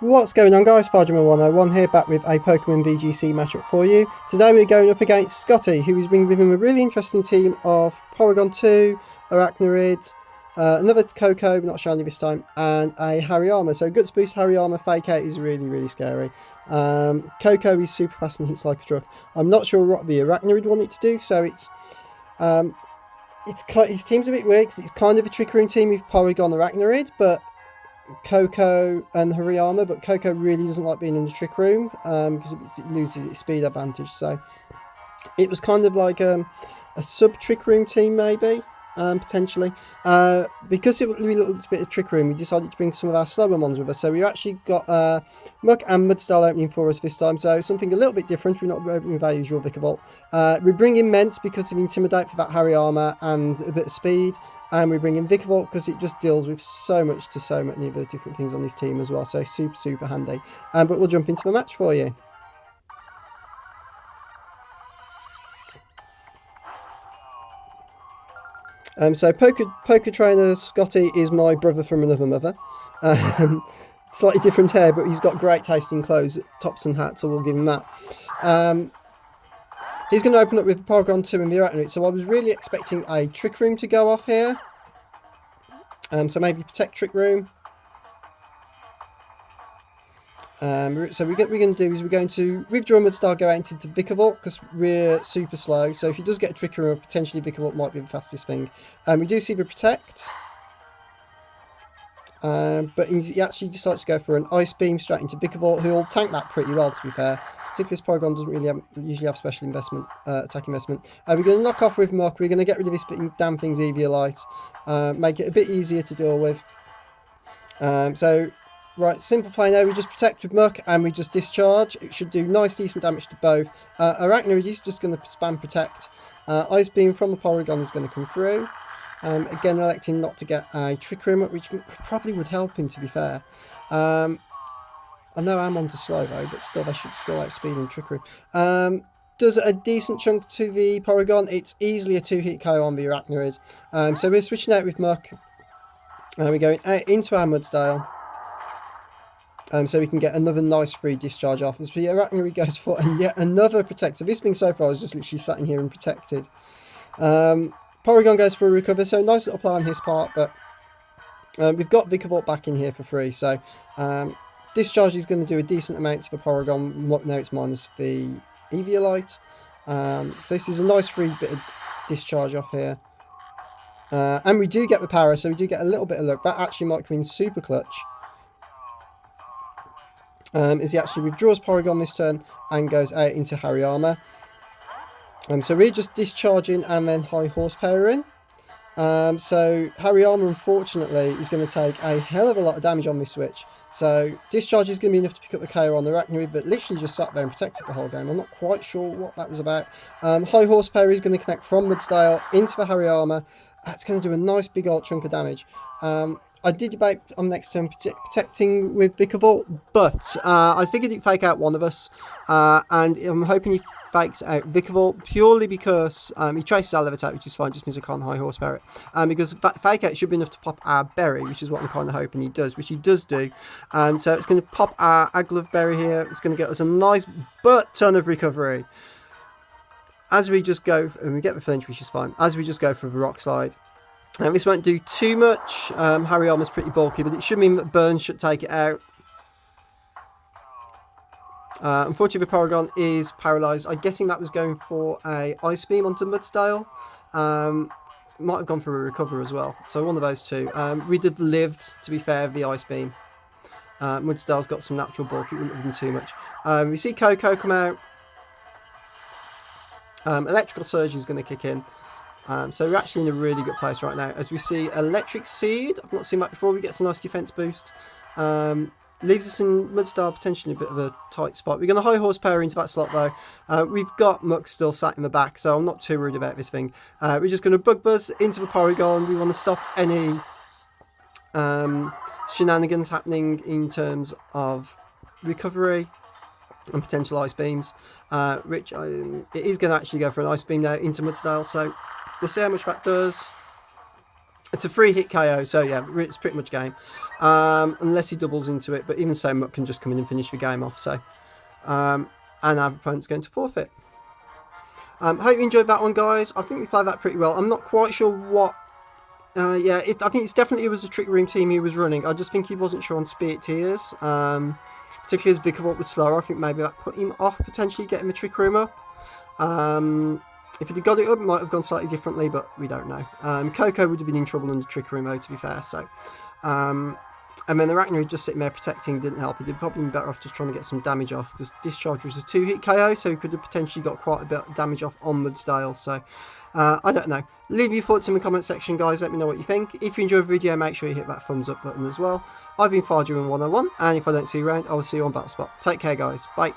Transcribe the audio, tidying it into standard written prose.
What's going on, guys? Fargerman101 here, back with a Pokemon VGC matchup for you. Today we're going up against Scotty, who is bringing with him a really interesting team of Porygon 2, Arachnoid, another Koko, but not shiny this time, and a Hariyama. So Guts Boost Hariyama Fake Out is really, really scary. Koko is super fast and hits like a truck. I'm not sure what the Arachnoid want it to do, so his team's a bit weird because it's kind of a Trick Room team with Porygon Arachnoid, but Koko and Hariyama, but Koko really doesn't like being in the Trick Room because it loses its speed advantage. So it was kind of like a sub Trick Room team, maybe, potentially. Because it was a little bit of Trick Room, we decided to bring some of our slower mons with us. So we actually got Muck and Mudstyle opening for us this time, so something a little bit different. We're not opening with our usual Vikavolt. We bring in Ments because of Intimidate for that Hariyama and a bit of speed. And we bring in Vikavolt because it just deals with so much to so many of the different things on this team as well. So super, super handy. But we'll jump into the match for you. So Poker Trainer Scotty is my brother from another mother. Slightly different hair, but he's got great taste in clothes, tops and hats, so we'll give him that. He's going to open up with Porygon 2 and the Arachnoid, so I was really expecting a Trick Room to go off here. So maybe Protect Trick Room. So what we're going to do is we're going to withdraw Mudstar, go out into Vikavolt because we're super slow. So if he does get a Trick Room, potentially Vikavolt might be the fastest thing. We do see the Protect. But he actually decides to go for an Ice Beam straight into Vikavolt, who will tank that pretty well, to be fair. Particularly this Porygon doesn't really usually have special investment, attack investment. We're going to knock off with Muck. We're going to get rid of this damn thing's Eviolite. Make it a bit easier to deal with. Right, simple play now. We just protect with Muck and we just discharge. It should do nice, decent damage to both. Arachnoid is just going to spam Protect. Ice Beam from the Porygon is going to come through. Again, electing not to get a Trick Room, which probably would help him, to be fair. I know I'm on to slow though, but still they should still outspeed and Trick Room. Does a decent chunk to the Porygon. It's easily a 2-hit KO on the Arachnoid. So we're switching out with Muck. We're going out into our Mudsdale. So we can get another nice free discharge off. As the Arachnoid goes for yet another Protector. This thing so far is just literally sat in here and protected. Porygon goes for a Recover, so nice little play on his part, but we've got Vikavolt back in here for free, so Discharge is going to do a decent amount to the Porygon. Now it's minus the Eviolite. So this is a nice free bit of discharge off here. And we do get the power, so we do get a little bit of luck. That actually might come in super clutch. As he actually withdraws Porygon this turn and goes out into Hariyama. So we're just discharging and then high horsepower in. So Hariyama, unfortunately, is going to take a hell of a lot of damage on this switch. So discharge is going to be enough to pick up the KO on the Arachnoid, but literally just sat there and protected the whole game. I'm not quite sure what that was about. High horsepower is going to connect from Mudsdale into the Hariyama. That's going to do a nice big old chunk of damage. I did debate on next turn protecting with Vikavolt, but I figured he'd fake out one of us, and I'm hoping he fakes out Vikavolt purely because he traces our Levitate, which is fine, just means I can't high horsepower it. Because fake out should be enough to pop our Berry, which is what I'm kind of hoping he does, which he does do. So it's going to pop our Aglove Berry here. It's going to get us a nice butt ton of recovery. As we just go, and we get the flinch, which is fine, as we just go for the Rock Slide. This won't do too much. Hariyama's pretty bulky, but it should mean that Burn should take it out. Unfortunately, the Porygon is paralysed. I'm guessing that was going for a Ice Beam onto Mudsdale. Might have gone for a Recover as well. So one of those two. We'd have lived, to be fair, the Ice Beam. Mudsdale's got some natural bulk. It wouldn't have been too much. We see Koko come out. Electrical Surge is going to kick in. So we're actually in a really good place right now. As we see Electric Seed. I've not seen that before. We get a nice defense boost. Leaves us in Mudstar potentially a bit of a tight spot. We're going to high horsepower into that slot though. We've got Muck still sat in the back, so I'm not too worried about this thing. We're just going to Bug Buzz into the Porygon. We want to stop any shenanigans happening in terms of recovery and potential Ice Beams. Which it is going to actually go for an Ice Beam now into Mudsdale, so we'll see how much that does. It's a 3-hit KO, so yeah, it's pretty much game. Unless he doubles into it, but even so, Muck can just come in and finish the game off. So, and our opponent's going to forfeit. Hope you enjoyed that one, guys. I think we played that pretty well. I'm not quite sure what. I think it was a Trick Room team he was running. I just think he wasn't sure on Spirit Tears. Particularly as Vickerwort was slower. I think maybe that put him off potentially getting the Trick Room up. If he'd got it up, it might have gone slightly differently, but we don't know. Coco would have been in trouble under Trick Room mode, to be fair. So, and then the Arachnoid just sitting there protecting didn't help. He'd probably been better off just trying to get some damage off, because Discharge was a 2-hit KO, so he could have potentially got quite a bit of damage off onwards Dale. So, I don't know. Leave your thoughts in the comment section, guys. Let me know what you think. If you enjoyed the video, make sure you hit that thumbs up button as well. I've been Farduin101, and if I don't see you around, I will see you on Battlespot. Take care, guys. Bye.